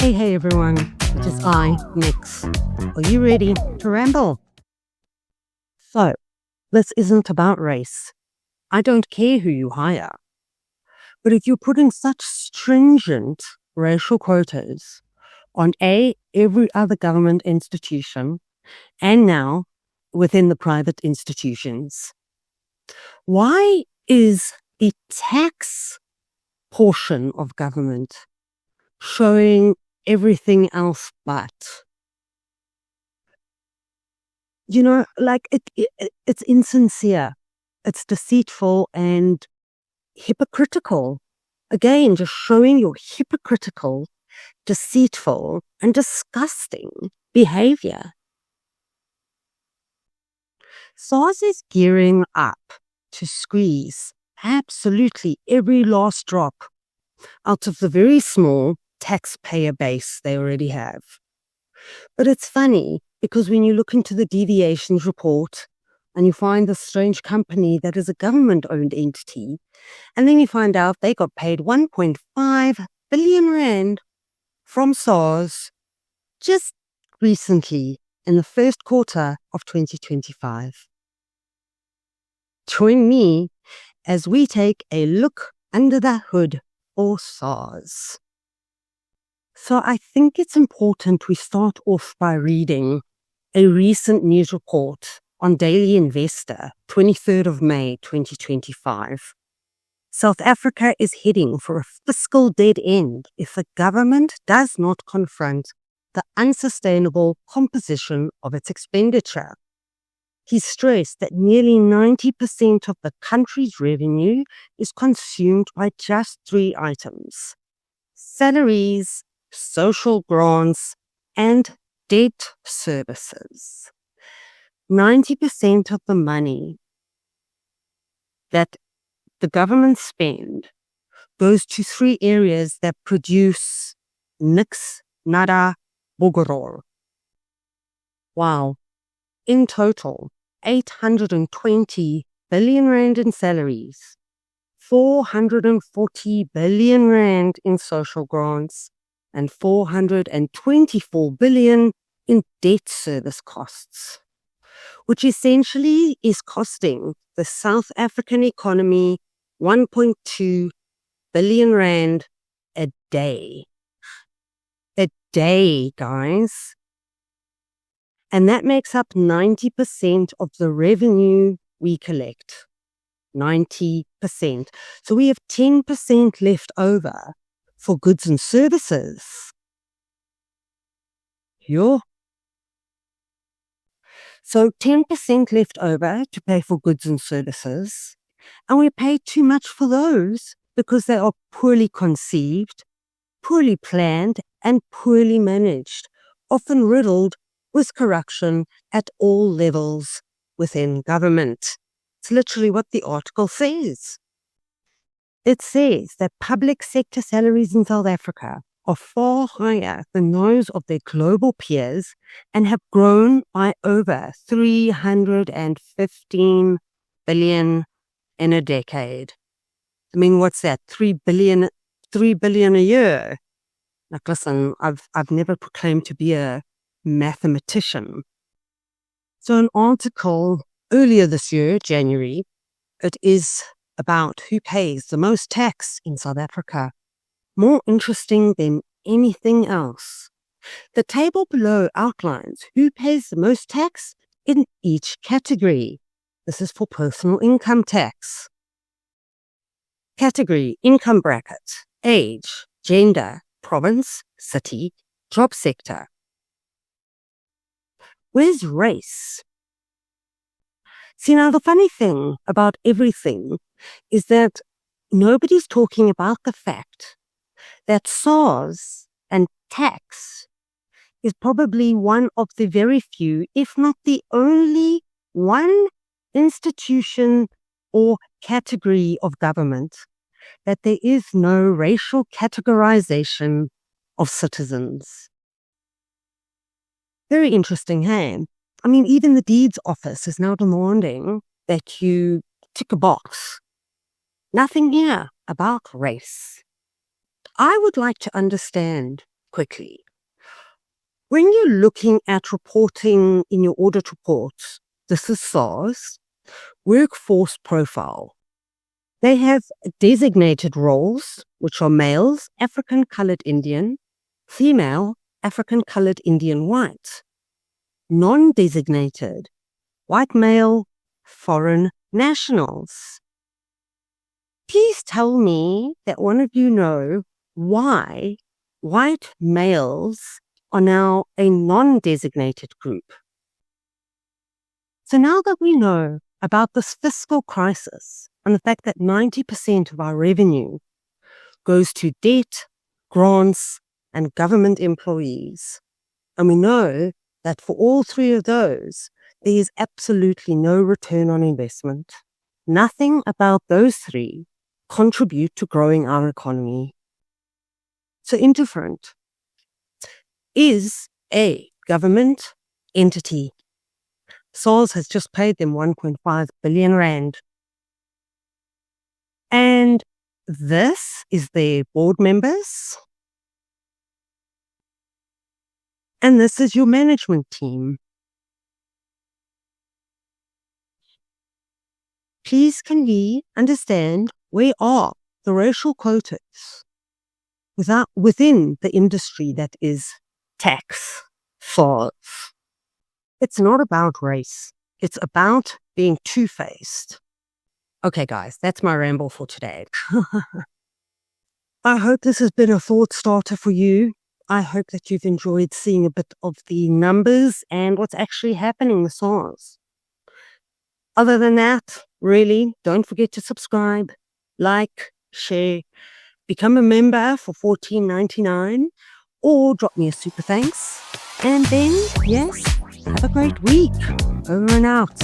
Hey everyone, it is I, Nix. Are you ready to ramble? So, this isn't about race. I don't care who you hire. But if you're putting such stringent racial quotas on every other government institution, and now within the private institutions, why is the tax portion of government showing everything else but? It's insincere, it's deceitful and hypocritical. Again, just showing your hypocritical, deceitful and disgusting behavior. SARS is gearing up to squeeze absolutely every last drop out of the very small taxpayer base they already have. But it's funny because when you look into the deviations report and you find this strange company that is a government-owned entity, and then you find out they got paid 1.5 billion rand from SARS just recently in the first quarter of 2025. Join me as we take a look under the hood for SARS. So I think it's important we start off by reading a recent news report on Daily Investor, 23rd of May, 2025. South Africa is heading for a fiscal dead end if the government does not confront the unsustainable composition of its expenditure. He stressed that nearly 90% of the country's revenue is consumed by just three items: salaries, social grants, and debt services. 90% of the money that the government spend goes to three areas that produce niks, nada, bogerol. Wow. In total, 820 billion rand in salaries, 440 billion rand in social grants, and 424 billion in debt service costs, which essentially is costing the South African economy 1.2 billion rand a day. A day, guys. And that makes up 90% of the revenue we collect. 90%. So we have 10% left over for goods and services. So 10% left over to pay for goods and services, and we pay too much for those because they are poorly conceived, poorly planned, and poorly managed, often riddled with corruption at all levels within government. It's literally what the article says. It says that public sector salaries in South Africa are far higher than those of their global peers and have grown by over 315 billion in a decade. I mean, what's that? 3 billion a year. Like, listen, I've never proclaimed to be a mathematician. So an article earlier this year, January, it is about who pays the most tax in South Africa. More interesting than anything else. The table below outlines who pays the most tax in each category. This is for personal income tax. Category, income bracket, age, gender, province, city, job sector. Where's race? See, now the funny thing about everything is that nobody's talking about the fact that SARS and tax is probably one of the very few, if not the only one institution or category of government that there is no racial categorization of citizens. Very interesting, hey? I mean, even the deeds office is now demanding that you tick a box. Nothing here about race. I would like to understand quickly. When you're looking at reporting in your audit reports, this is SARS, workforce profile. They have designated roles, which are males, African colored Indian, female, African colored Indian white, non-designated, white male, foreign nationals. Please tell me that one of you know why white males are now a non-designated group. So now that we know about this fiscal crisis and the fact that 90% of our revenue goes to debt, grants, and government employees, and we know that for all three of those, there is absolutely no return on investment. Nothing about those three contribute to growing our economy. So Interfront is a government entity. SARS has just paid them 1.5 billion rand. And this is their board members. And this is your management team. Please can we understand where are the racial quotas within the industry that is tax, SARS. It's not about race. It's about being two-faced. Okay, guys, that's my ramble for today. I hope this has been a thought starter for you. I hope that you've enjoyed seeing a bit of the numbers and what's actually happening with SARS. Other than that, really, don't forget to subscribe, like, share, become a member for $14.99, or drop me a super thanks. And then, yes, have a great week. Over and out.